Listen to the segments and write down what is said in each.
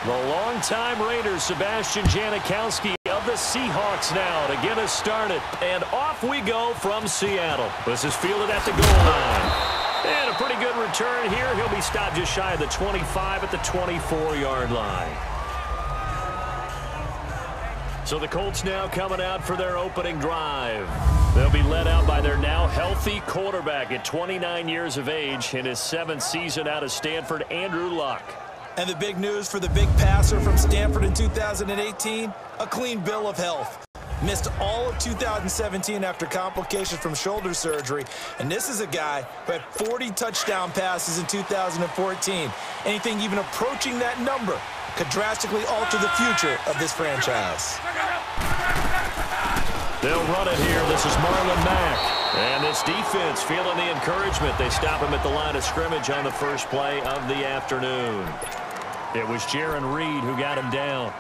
The longtime Raider, Sebastian Janikowski of the Seahawks now to get us started. And off we go from Seattle. This is fielded at the goal line. And a pretty good return here. He'll be stopped just shy of the 25 at the 24-yard line. So the Colts now coming out for their opening drive. They'll be led out by their now healthy quarterback at 29 years of age in his 7th season out of Stanford, Andrew Luck. And the big news for the big passer from Stanford in 2018, a clean bill of health. Missed all of 2017 after complications from shoulder surgery. And this is a guy who had 40 touchdown passes in 2014. Anything even approaching that number could drastically alter the future of this franchise. They'll run it here. This is Marlon Mack. And this defense feeling the encouragement. They stop him at the line of scrimmage on the first play of the afternoon. It was Jaron Reed who got him down.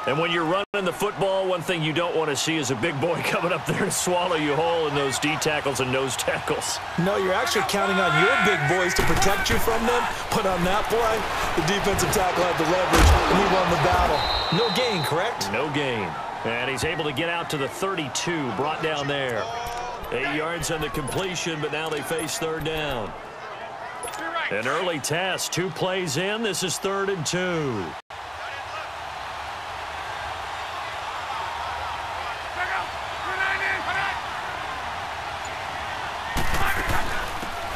And when you're running the football, one thing you don't want to see is a big boy coming up there and swallow you whole in those D tackles and nose tackles. No, you're actually counting on your big boys to protect you from them. But on that play, the defensive tackle had the leverage, and he won the battle. No gain, correct? No gain. And he's able to get out to the 32, brought down there. 8 yards on the completion, but now they face third down. An early test, 2 plays in. This is 3rd and 2.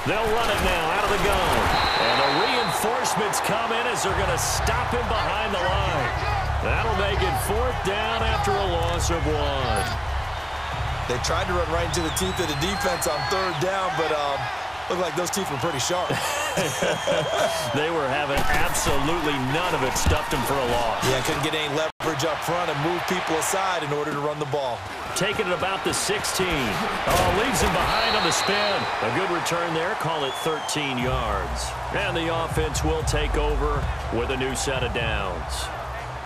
They'll run it now out of the gun. And the reinforcements come in as they're going to stop him behind the line. That'll make it 4th down after a loss of 1. They tried to run right into the teeth of the defense on 3rd down, but looked like those teeth were pretty sharp. They were having absolutely none of it. Stuffed him for a loss. Yeah, couldn't get any leverage up front and move people aside in order to run the ball. Taking it about the 16. Oh, leaves him behind on the spin. A good return there. Call it 13 yards. And the offense will take over with a new set of downs.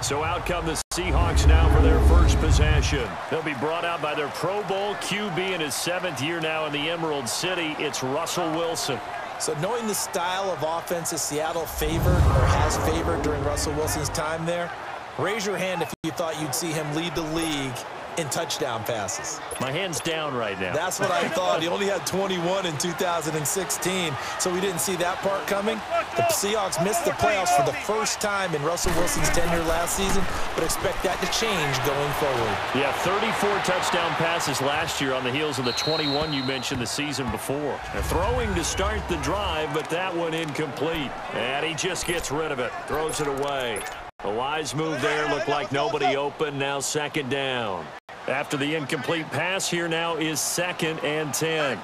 So out come the Seahawks now for their first possession. They'll be brought out by their Pro Bowl QB in his 7th year now in the Emerald City. It's Russell Wilson. So knowing the style of offense Seattle favored or has favored during Russell Wilson's time there, raise your hand if you thought you'd see him lead the league in touchdown passes. My hand's down right now. That's what I thought. He only had 21 in 2016, so we didn't see that part coming. The Seahawks missed the playoffs for the first time in Russell Wilson's tenure last season, but expect that to change going forward. Yeah, 34 touchdown passes last year on the heels of the 21 you mentioned the season before. And throwing to start the drive, but that one incomplete. And he just gets rid of it, throws it away. A wise move there, looked like nobody open, now 2nd down. After the incomplete pass, here now is 2nd and 10.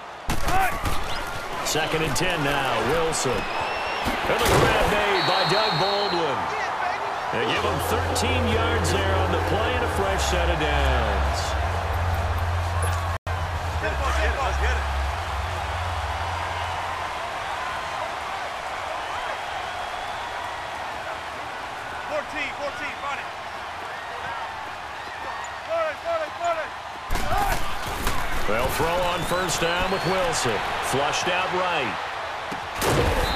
2nd and 10 now, Wilson. And the grab made by Doug Baldwin. They give him 13 yards there on the play and a fresh set of downs. They'll throw on 1st down with Wilson. Flushed out right.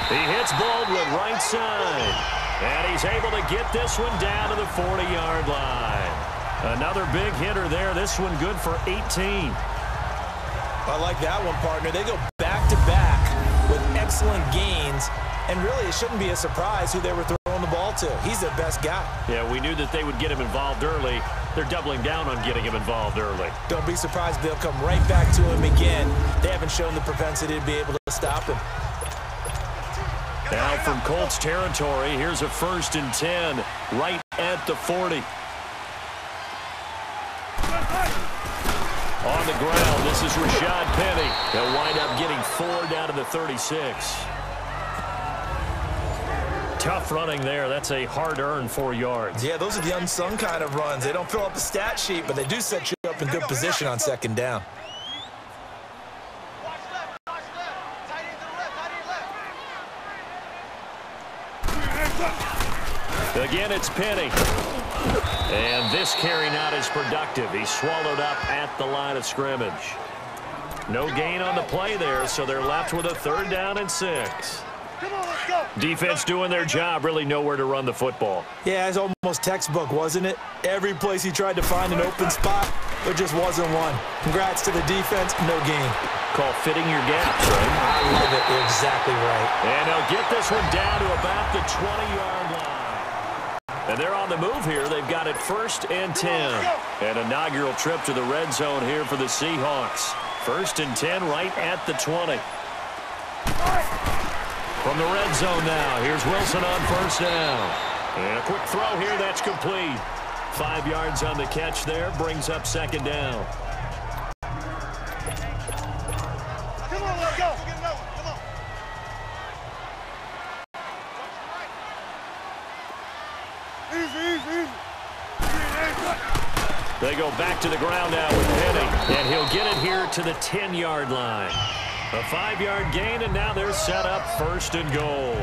He hits Baldwin right side. And he's able to get this one down to the 40-yard line. Another big hitter there. This one good for 18. I like that one, partner. They go back-to-back with excellent gains. And really, it shouldn't be a surprise who they were throwing the ball to. He's their best guy. Yeah, we knew that they would get him involved early. They're doubling down on getting him involved early. Don't be surprised if they'll come right back to him again. They haven't shown the propensity to be able to stop him. Now from Colts territory, here's a 1st and 10 right at the 40. On the ground, this is Rashad Penny. They'll wind up getting 4 down to the 36. Tough running there. That's a hard-earned 4 yards. Yeah, those are the unsung kind of runs. They don't fill up the stat sheet, but they do set you up in good position on 2nd down. Again, it's Penny. And this carry not as productive. He's swallowed up at the line of scrimmage. No gain on the play there, so they're left with a 3rd down and 6. Defense doing their job, really nowhere to run the football. Yeah, it's almost textbook, wasn't it? Every place he tried to find an open spot, there just wasn't one. Congrats to the defense, no gain. Call fitting your gaps, right? I love it. You're exactly right. And they'll get this one down to about the 20-yard line. And they're on the move here. They've got it 1st and 10. An inaugural trip to the red zone here for the Seahawks. 1st and 10 right at the 20. From the red zone now, here's Wilson on 1st down. And a quick throw here, that's complete. 5 yards on the catch there, brings up 2nd down. Come on, let's go. Get another one. Come on. Easy. They go back to the ground now with Penny, and he'll get it here to the 10-yard line. A 5-yard gain, and now they're set up 1st and goal.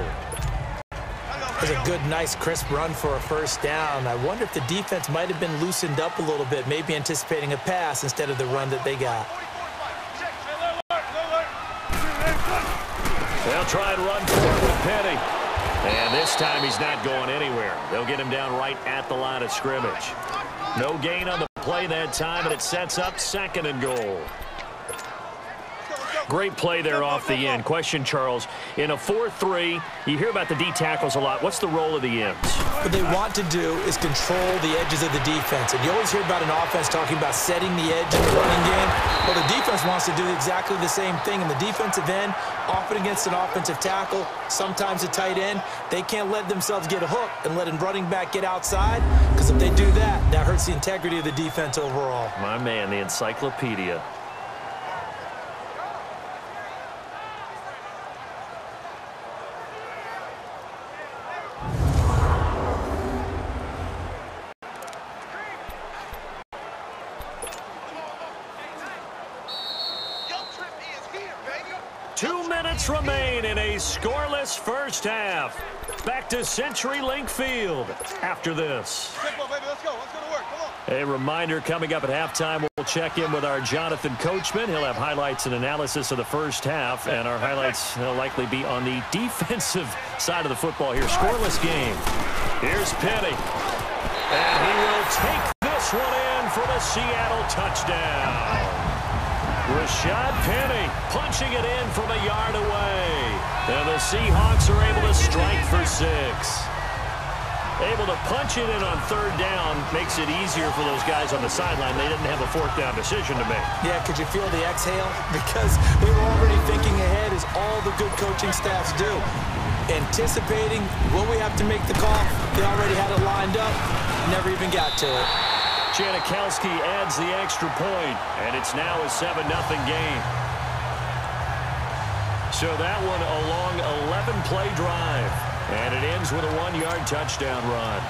It was a good, nice, crisp run for a 1st down. I wonder if the defense might have been loosened up a little bit, maybe anticipating a pass instead of the run that they got. They'll try and run forward with Penny. And this time he's not going anywhere. They'll get him down right at the line of scrimmage. No gain on the play that time, and it sets up 2nd and goal. Great play there off the end. Question, Charles, in a 4-3, you hear about the D tackles a lot. What's the role of the ends? What they want to do is control the edges of the defense. And you always hear about an offense talking about setting the edge in the running game. Well, the defense wants to do exactly the same thing. In the defensive end, often against an offensive tackle, sometimes a tight end, they can't let themselves get hooked and let a running back get outside, because if they do that, that hurts the integrity of the defense overall. My man, the encyclopedia. Remain in a scoreless 1st half. Back to CenturyLink Field after this. Let's go to work. Come on. A reminder coming up at halftime, we'll check in with our Jonathan Coachman. He'll have highlights and analysis of the 1st half, and our highlights will likely be on the defensive side of the football here. Scoreless game. Here's Penny. And he will take this one in for the Seattle touchdown. Rashad Penny punching it in from a yard away. And the Seahawks are able to strike for 6. Able to punch it in on 3rd down makes it easier for those guys on the sideline. They didn't have a 4th down decision to make. Yeah, could you feel the exhale? Because they were already thinking ahead, as all the good coaching staffs do. Anticipating, will we have to make the call? They already had it lined up, never even got to it. Janikowski adds the extra point, and it's now a 7-0 game. So that one a long 11-play drive, and it ends with a 1-yard touchdown run.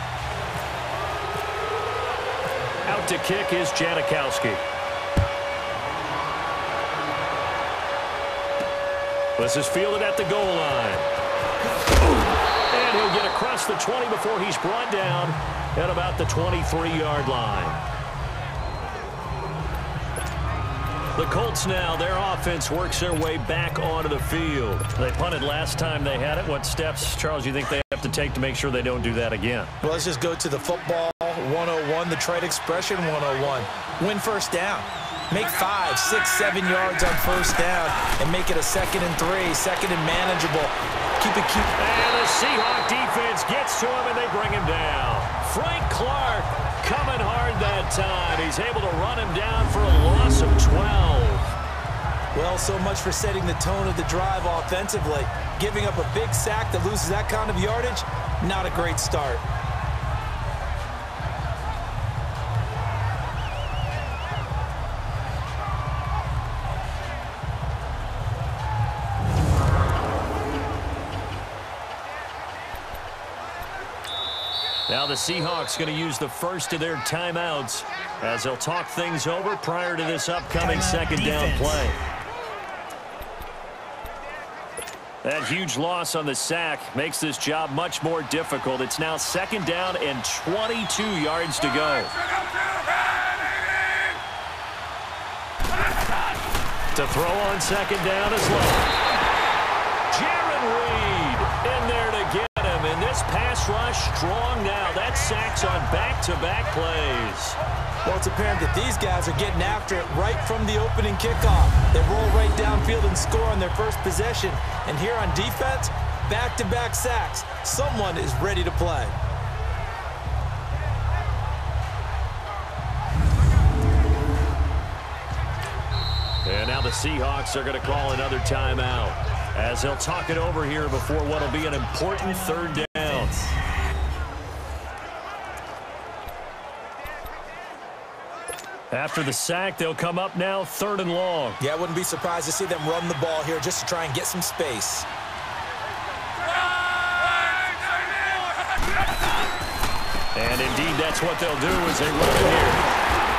Out to kick is Janikowski. This is fielded at the goal line. And he'll get across the 20 before he's brought down at about the 23-yard line. The Colts now, their offense works their way back onto the field. They punted last time they had it. What steps, Charles, you think they have to take to make sure they don't do that again? Well, let's just go to the football 101, the trade expression 101. Win 1st down. Make 5, 6, 7 yards on 1st down and make it a 2nd and 3, 2nd and manageable. Keep it cute. And the Seahawk defense gets to him, and they bring him down. Frank Clark coming hard that time. He's able to run him down for a loss of 12. Well, so much for setting the tone of the drive offensively. Giving up a big sack that loses that kind of yardage, not a great start. Now the Seahawks going to use the first of their timeouts as they'll talk things over prior to this upcoming 2nd down play. That huge loss on the sack makes this job much more difficult. It's now 2nd down and 22 yards to go. To throw on 2nd down is Lowe. Jaron Reed Seahawks pass rush strong now. That's sacks on back-to-back plays. Well, it's apparent that these guys are getting after it right from the opening kickoff. They roll right downfield and score on their first possession. And here on defense, back-to-back sacks. Someone is ready to play. And now the Seahawks are going to call another timeout as they'll talk it over here before what will be an important third down. After the sack, they'll come up now 3rd and long. Yeah, I wouldn't be surprised to see them run the ball here just to try and get some space. And indeed, that's what they'll do as they run it here.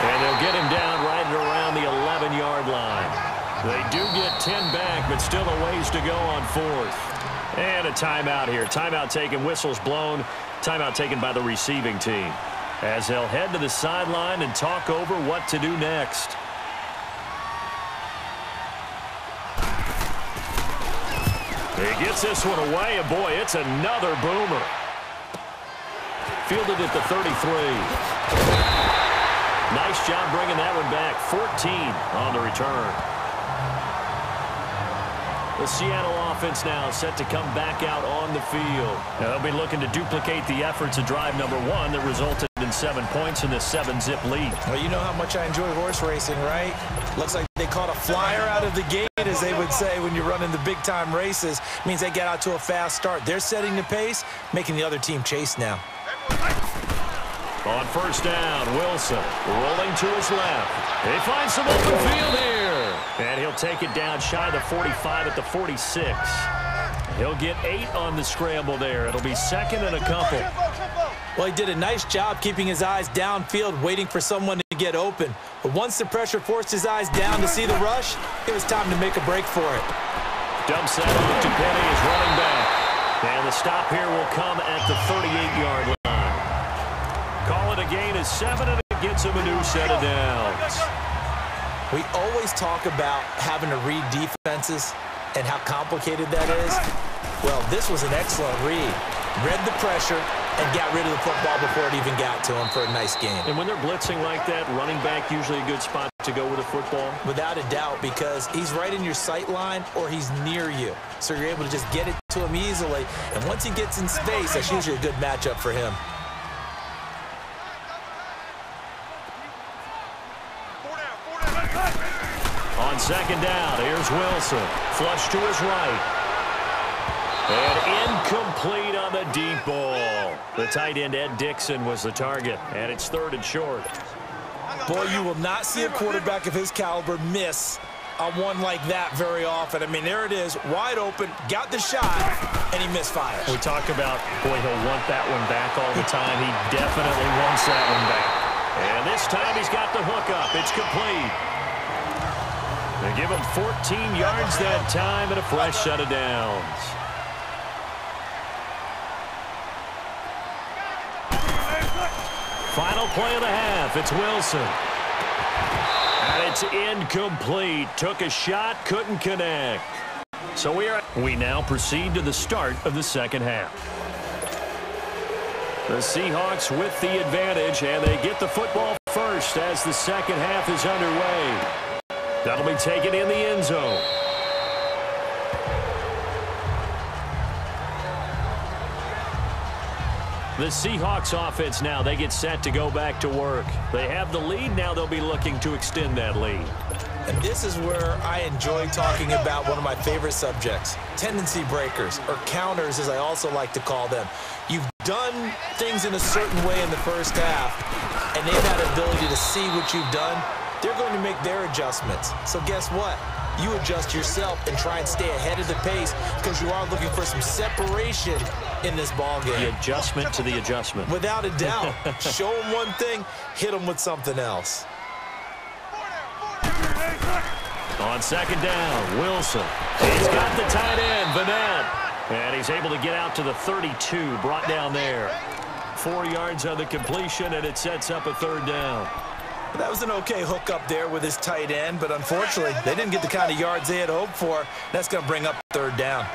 And they'll get him down right around the 11-yard line. They do get 10 back, but still a ways to go on 4th. And a timeout here. Timeout taken, whistles blown. Timeout taken by the receiving team, as they'll head to the sideline and talk over what to do next. He gets this one away, and boy, it's another boomer. Fielded at the 33. Nice job bringing that one back. 14 on the return. The Seattle offense now set to come back out on the field. Now they'll be looking to duplicate the efforts of drive number 1 that resulted in 7 points in this 7-zip lead. Well, you know how much I enjoy horse racing, right? Looks like they caught a flyer out of the gate, as they would say when you're running the big-time races. It means they get out to a fast start. They're setting the pace, making the other team chase now. On 1st down, Wilson rolling to his left. He finds some open field here. And he'll take it down shy of the 45 at the 46. He'll get 8 on the scramble there. It'll be 2nd and a couple. Well, he did a nice job keeping his eyes downfield, waiting for someone to get open. But once the pressure forced his eyes down to see the rush, it was time to make a break for it. Dumps that off to Penny as running back. And the stop here will come at the 38-yard line. Call it a gain of 7, and it gets him a new set of downs. We always talk about having to read defenses and how complicated that is. Well, this was an excellent read. Read the pressure and got rid of the football before it even got to him for a nice gain. And when they're blitzing like that, running back usually a good spot to go with a football? Without a doubt, because he's right in your sight line or he's near you. So you're able to just get it to him easily. And once he gets in space, that's usually a good matchup for him. On 2nd down, here's Wilson. Flush to his right. And incomplete on the deep ball. The tight end, Ed Dixon, was the target. And it's 3rd and short. Boy, you will not see a quarterback of his caliber miss on one like that very often. I mean, there it is, wide open, got the shot, and he misfires. We talk about, boy, he'll want that one back all the time. He definitely wants that one back. And this time he's got the hook up. It's complete. They give him 14 yards that time and a fresh set of downs. Final play of the half. It's Wilson. And it's incomplete. Took a shot, couldn't connect. So we now proceed to the start of the 2nd half. The Seahawks with the advantage, and they get the football first as the 2nd half is underway. That'll be taken in the end zone. The Seahawks offense now, they get set to go back to work. They have the lead. Now they'll be looking to extend that lead. And this is where I enjoy talking about one of my favorite subjects, tendency breakers, or counters as I also like to call them. You've done things in a certain way in the first half, and they've had the ability to see what you've done. They're going to make their adjustments. So guess what? You adjust yourself and try and stay ahead of the pace because you are looking for some separation in this ballgame. The adjustment to the adjustment. Without a doubt. Show them one thing, hit them with something else. On 2nd down, Wilson. He's got the tight end, Vanette. And he's able to get out to the 32, brought down there. 4 yards on the completion, and it sets up a 3rd down. That was an okay hook up there with his tight end, but unfortunately, they didn't get the kind of yards they had hoped for. That's going to bring up 3rd down.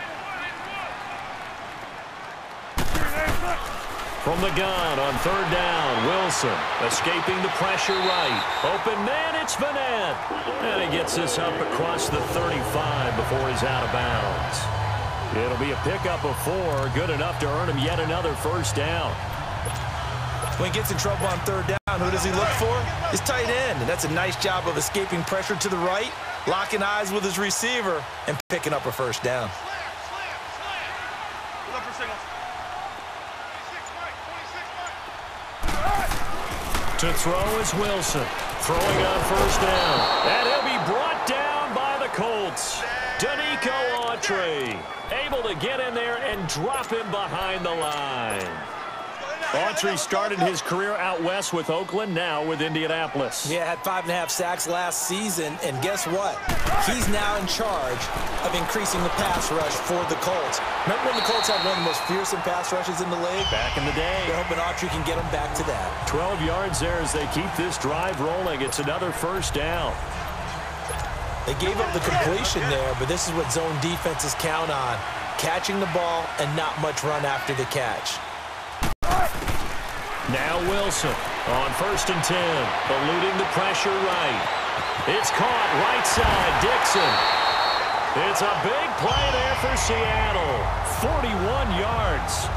From the gun on third down, Wilson escaping the pressure right. Open man, it's Vanette. And he gets this up across the 35 before he's out of bounds. It'll be a pickup of 4, good enough to earn him yet another first down. When he gets in trouble on third down, who does he look for? His tight end. And that's a nice job of escaping pressure to the right, locking eyes with his receiver, and picking up a first down. To throw is Wilson. Throwing on first down. And he'll be brought down by the Colts. Danico Autry able to get in there and drop him behind the line. Autry started his career out west with Oakland, now with Indianapolis. Yeah, had 5.5 sacks last season, and guess what? He's now in charge of increasing the pass rush for the Colts. Remember when the Colts had one of the most fearsome pass rushes in the league? Back in the day. They're hoping Autry can get them back to that. 12 yards there as they keep this drive rolling. It's another first down. They gave up the completion there, but this is what zone defenses count on. Catching the ball and not much run after the catch. Now Wilson on first and 10, eluding the pressure right. It's caught right side, Dixon. It's a big play there for Seattle, 41 yards.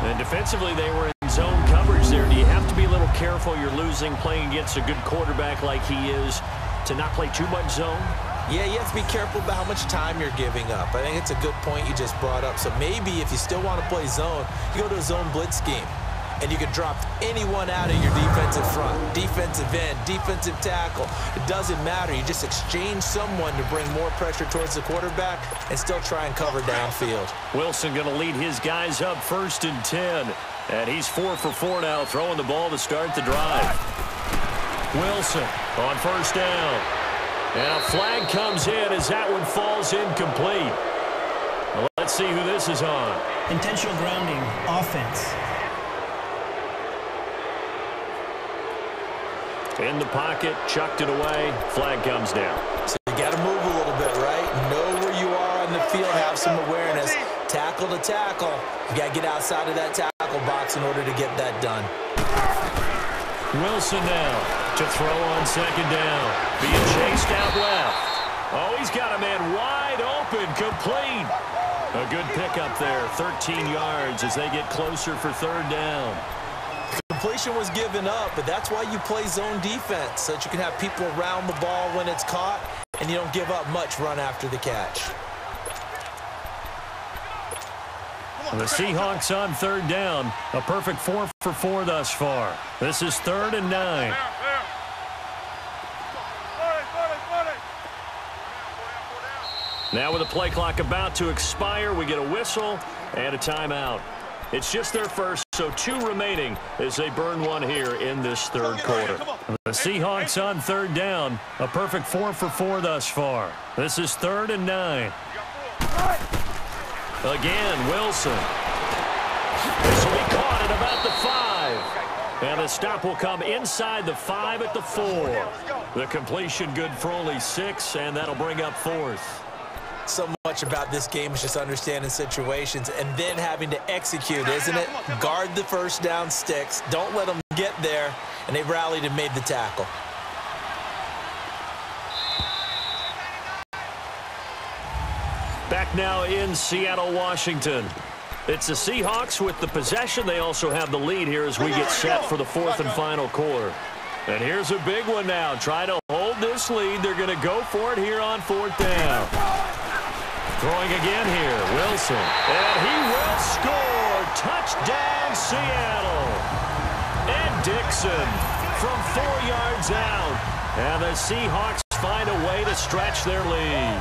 And defensively, they were in zone coverage there. Do you have to be a little careful? You're losing, playing against a good quarterback like he is, to not play too much zone? Yeah, you have to be careful about how much time you're giving up. I think it's a good point you just brought up. So maybe if you still want to play zone, you go to a zone blitz scheme. And you can drop anyone out of your defensive front, defensive end, defensive tackle. It doesn't matter. You just exchange someone to bring more pressure towards the quarterback and still try and cover downfield. Wilson going to lead his guys up first and 10. And he's 4 for 4 now, throwing the ball to start the drive. Wilson on first down. And a flag comes in as that one falls incomplete. Well, let's see who this is on. Intentional grounding, offense. In the pocket, chucked it away, flag comes down. So you got to move a little bit, right? Know where you are on the field, have some awareness. Tackle to tackle. You got to get outside of that tackle box in order to get that done. Wilson now to throw on second down. Being chased out left. Oh, he's got a man wide open, complete. A good pickup there, 13 yards as they get closer for third down. Completion was given up, but that's why you play zone defense, so that you can have people around the ball when it's caught, and you don't give up much run after the catch. The Seahawks on third down. A perfect 4 for 4 thus far. This is 3rd and 9. Now with the play clock about to expire, we get a whistle and a timeout. It's just their first, so 2 remaining as they burn one here in this third quarter. The Seahawks on third down. A perfect 4 for 4 thus far. This is 3rd and 9. Again, Wilson. This will be caught at about the 5. And the stop will come inside the 5 at the 4. The completion good for only 6, and that'll bring up 4th. So much about this game is just understanding situations and then having to execute, isn't it? Guard the first down sticks. Don't let them get there. And they rallied and made the tackle. Back now in Seattle, Washington. It's the Seahawks with the possession. They also have the lead here as we get set for the 4th and final quarter. And here's a big one now. Try to hold this lead. They're going to go for it here on 4th down. Throwing again here, Wilson. And he will score. Touchdown, Seattle. And Dixon from 4 yards out. And the Seahawks find a way to stretch their lead.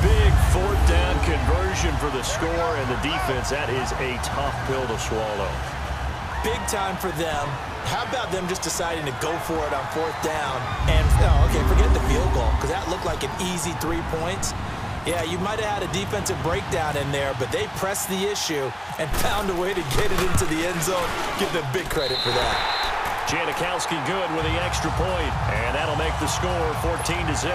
Big 4th down conversion for the score, and the defense, that is a tough pill to swallow. Big time for them. How about them just deciding to go for it on 4th down? And, okay, forget the field goal, because that looked like an easy 3 points. Yeah, you might have had a defensive breakdown in there, but they pressed the issue and found a way to get it into the end zone. Give them big credit for that. Janikowski good with the extra point, and that'll make the score 14-0.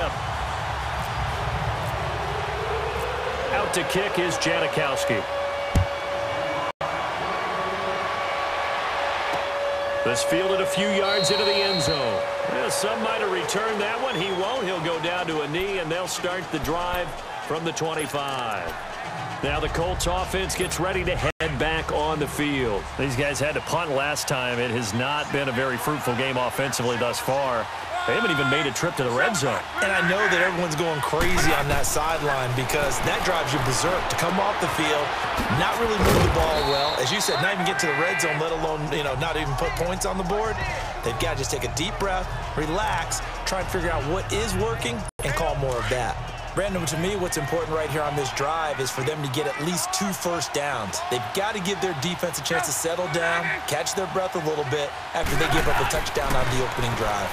Out to kick is Janikowski. This fielded a few yards into the end zone. Well, some might have returned that one. He won't. He'll go down to a knee, and they'll start the drive from the 25. Now the Colts offense gets ready to head back on the field. These guys had to punt last time. It has not been a very fruitful game offensively thus far. They haven't even made a trip to the red zone. And I know that everyone's going crazy on that sideline because that drives you berserk to come off the field, not really move the ball well. As you said, not even get to the red zone, let alone, not even put points on the board. They've got to just take a deep breath, relax, try and figure out what is working, and call more of that. Brandon, to me, what's important right here on this drive is for them to get at least 2 first downs. They've got to give their defense a chance to settle down, catch their breath a little bit after they give up a touchdown on the opening drive.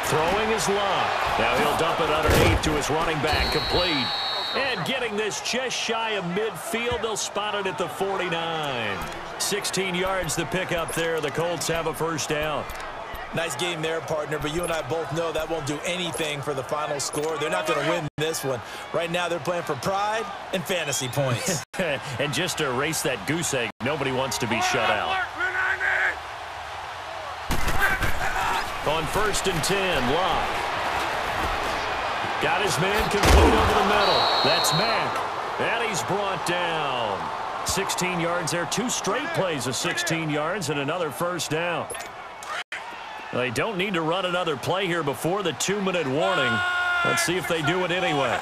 Throwing is Locke. Now he'll dump it underneath to his running back, complete. And getting this just shy of midfield, they'll spot it at the 49. 16 yards the pick up there. The Colts have a first down. Nice game there, partner, but you and I both know that won't do anything for the final score. They're not going to win this one. Right now, they're playing for pride and fantasy points. And just to erase that goose egg, nobody wants to be shut out. On 1st and 10, Locke. Got his man complete over the middle. That's Mack. And he's brought down. 16 yards there. 2 straight plays of 16 yards and another first down. They don't need to run another play here before the 2-minute warning. Let's see if they do it anyway.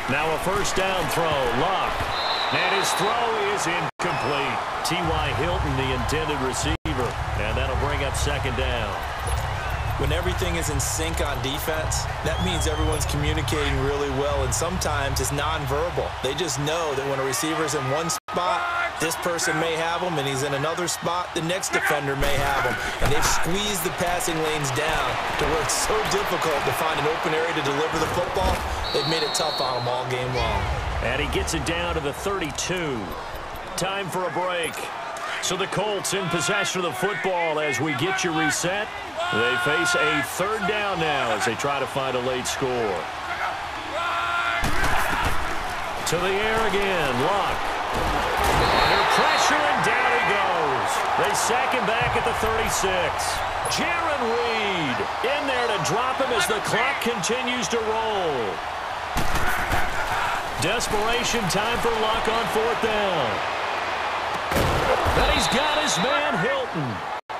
Now a first down throw. Locke. And his throw is incomplete. T.Y. Hilton, the intended receiver. And that'll bring up 2nd down. When everything is in sync on defense, that means everyone's communicating really well, and sometimes it's nonverbal. They just know that when a receiver's in one spot, this person may have him, and he's in another spot, the next defender may have him. And they've squeezed the passing lanes down to where it's so difficult to find an open area to deliver the football. They've made it tough on them all game long. And he gets it down to the 32. Time for a break. So the Colts in possession of the football as we get you reset. They face a 3rd down now as they try to find a late score. To the air again, Locke. Under pressure, and down he goes. They sack him back at the 36. Jaron Reed in there to drop him as the clock continues to roll. Desperation time for Locke on 4th down. And he's got his man Hilton.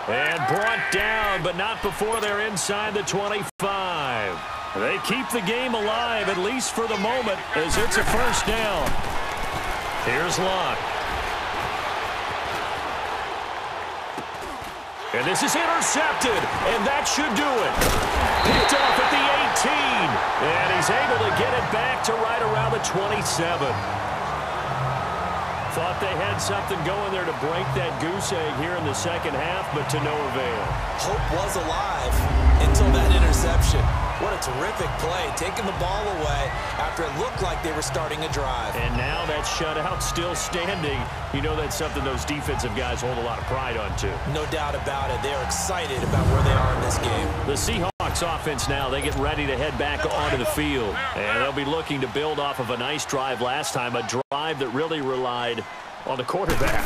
And brought down, but not before they're inside the 25. They keep the game alive, at least for the moment, as it's a first down. Here's Locke. And this is intercepted, and that should do it. Picked off at the 18. And he's able to get it back to right around the 27. Thought they had something going there to break that goose egg here in the second half, but to no avail. Hope was alive until that interception. What a terrific play, taking the ball away after it looked like they were starting a drive. And now that shutout still standing. You know that's something those defensive guys hold a lot of pride on, too. No doubt about it. They're excited about where they are in this game. The Seahawks offense now, they get ready to head back onto the field. And they'll be looking to build off of a nice drive last time, a drive that really relied on the quarterback.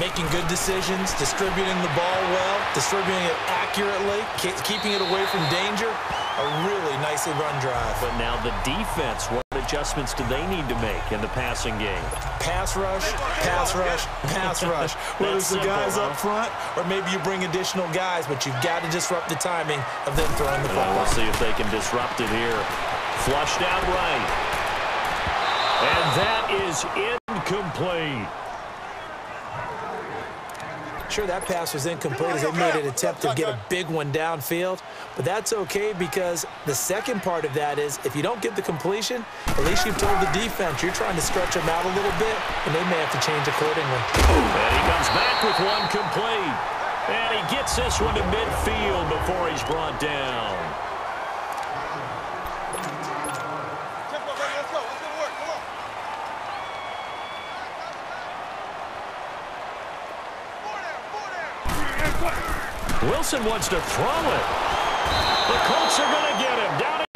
Making good decisions, distributing the ball well, distributing it accurately, keeping it away from danger. A really nicely run drive. But now the defense, what adjustments do they need to make in the passing game? Pass rush, pass rush, pass rush. Whether it's the guys up front or maybe you bring additional guys, but you've got to disrupt the timing of them throwing the football. We'll see if they can disrupt it here. Flushed out right. And that is incomplete. Sure, that pass was incomplete as they made an attempt to get a big one downfield, but that's okay because the second part of that is if you don't get the completion, at least you've told the defense you're trying to stretch them out a little bit, and they may have to change accordingly. And he comes back with one complete, and he gets this one to midfield before he's brought down. Wilson wants to throw it. The Colts are going to get him. Down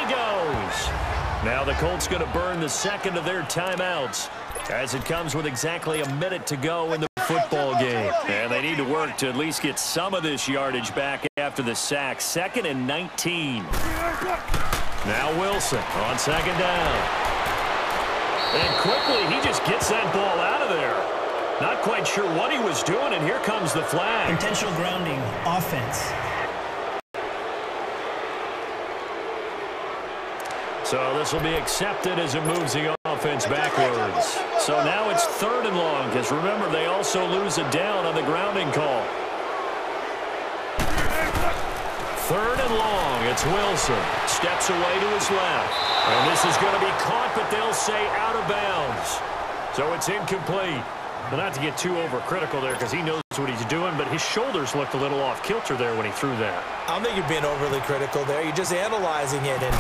Now the Colts going to burn the second of their timeouts as it comes with exactly a minute to go in the football game. And they need to work to at least get some of this yardage back after the sack. 2nd and 19. Now Wilson on 2nd down. And quickly he just gets that ball out of there. Not quite sure what he was doing, and here comes the flag. Intentional grounding, offense. So this will be accepted as it moves the offense backwards. So now it's 3rd and long, because remember, they also lose a down on the grounding call. 3rd and long. It's Wilson. Steps away to his left. And this is going to be caught, but they'll say out of bounds. So it's incomplete. But not to get too overcritical there because he knows what he's doing, but his shoulders looked a little off kilter there when he threw that. I don't think you're being overly critical there. You're just analyzing it, and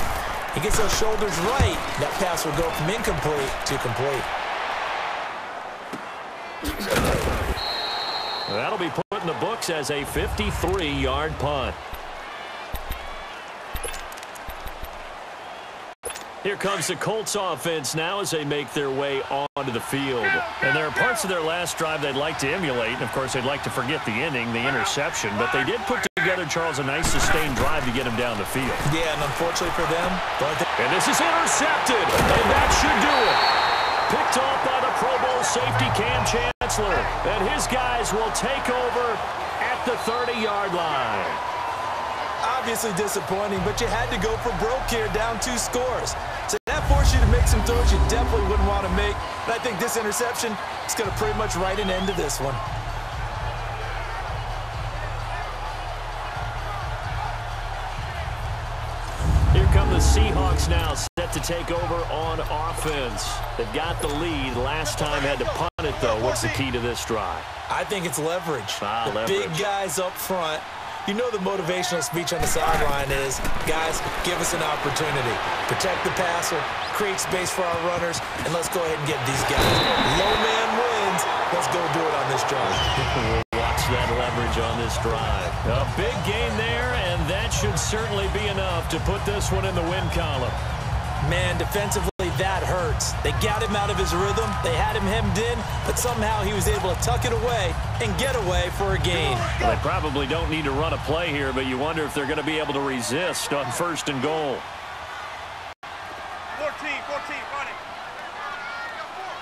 he gets those shoulders right. That pass will go from incomplete to complete. That'll be put in the books as a 53-yard punt. Here comes the Colts offense now as they make their way onto the field. And there are parts of their last drive they'd like to emulate. And, of course, they'd like to forget the ending, the interception. But they did put together, Charles, a nice sustained drive to get him down the field. Yeah, and unfortunately for them. And this is intercepted. And that should do it. Picked off by the Pro Bowl safety Cam Chancellor. And his guys will take over at the 30-yard line. Obviously disappointing, but you had to go for broke here, down 2 scores. So that forced you to make some throws you definitely wouldn't want to make. And I think this interception is going to pretty much write an end to this one. Here come the Seahawks now, set to take over on offense. They've got the lead. Last time had to punt it, though. What's the key to this drive? I think it's leverage. Leverage. Big guys up front. You know the motivational speech on the sideline is, guys, give us an opportunity. Protect the passer, create space for our runners, and let's go ahead and get these guys. Low man wins. Let's go do it on this drive. We'll watch that leverage on this drive. A big game there, and that should certainly be enough to put this one in the win column. Man, defensively, that hurts. They got him out of his rhythm. They had him hemmed in, but somehow he was able to tuck it away and get away for a gain. Well, they probably don't need to run a play here, but you wonder if they're going to be able to resist on 1st and goal. 14, run it.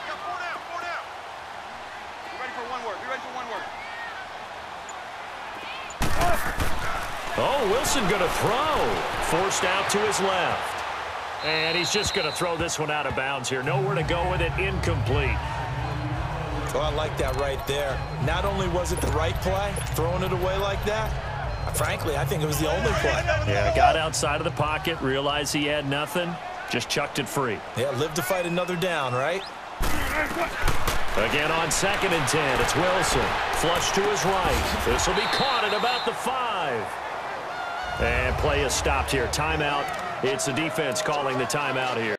You got 4 down. Be ready for one word. Oh, Wilson going to throw. Forced out to his left. And he's just going to throw this one out of bounds here. Nowhere to go with it. Incomplete. Oh, I like that right there. Not only was it the right play, throwing it away like that, frankly, I think it was the only play. Yeah, got outside of the pocket, realized he had nothing, just chucked it free. Yeah, live to fight another down, right? Again on 2nd and 10, it's Wilson. Flush to his right. This will be caught at about the 5. And play is stopped here. Timeout. It's the defense calling the timeout here.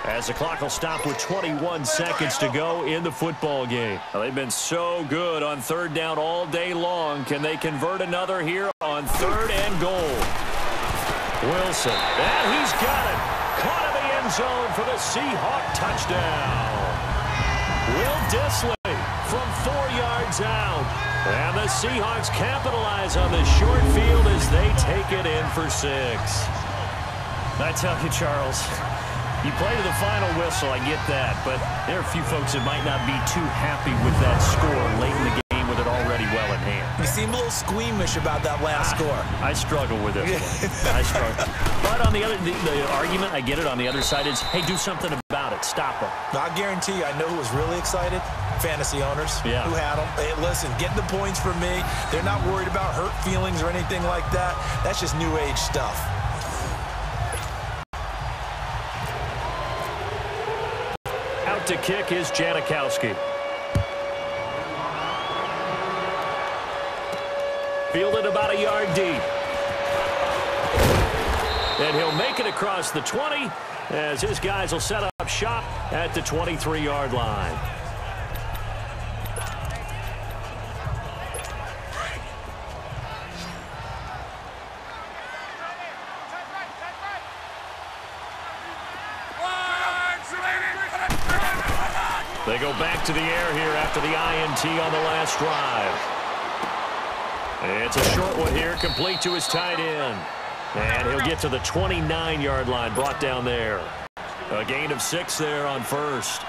As the clock will stop with 21 seconds to go in the football game. Well, they've been so good on 3rd down all day long. Can they convert another here on 3rd and goal? Wilson. And he's got it. Caught in the end zone for the Seahawk touchdown. Will Dissly from 4 yards out. And the Seahawks capitalize on this short field as they take it in for 6. I tell you, Charles, you play to the final whistle, I get that, but there are a few folks that might not be too happy with that score late in the game with it already well in hand. You seem a little squeamish about that last score. I struggle with it. I struggle. But on the other, the argument, I get it, on the other side is, hey, do something about it. Stop them. I guarantee you, I know who was really excited. Fantasy owners who had them. Hey, listen, getting the points for me. They're not worried about hurt feelings or anything like that. That's just new age stuff. Out to kick is Janikowski. Fielded about a yard deep. And he'll make it across the 20 as his guys will set up shop at the 23-yard line. They go back to the air here after the INT on the last drive. It's a short one here, complete to his tight end. And he'll get to the 29-yard line, brought down there. A gain of 6 there on first.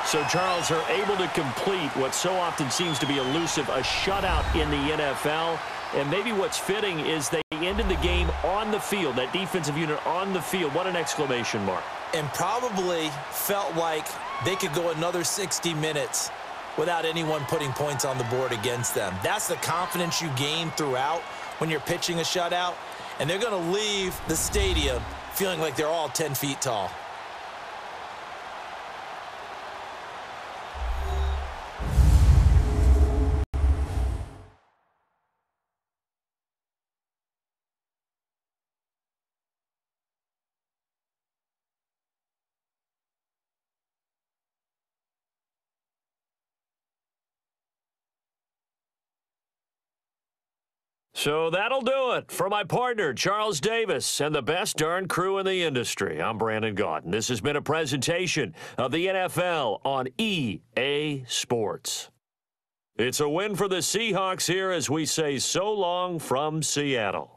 So, Charles, are able to complete what so often seems to be elusive, a shutout in the NFL. And maybe what's fitting is they ended the game on the field, that defensive unit on the field. What an exclamation mark. And probably felt like they could go another 60 minutes without anyone putting points on the board against them. That's the confidence you gain throughout when you're pitching a shutout. And they're going to leave the stadium feeling like they're all 10 feet tall. So that'll do it for my partner, Charles Davis, and the best darn crew in the industry. I'm Brandon Gaudin. This has been a presentation of the NFL on EA Sports. It's a win for the Seahawks here as we say so long from Seattle.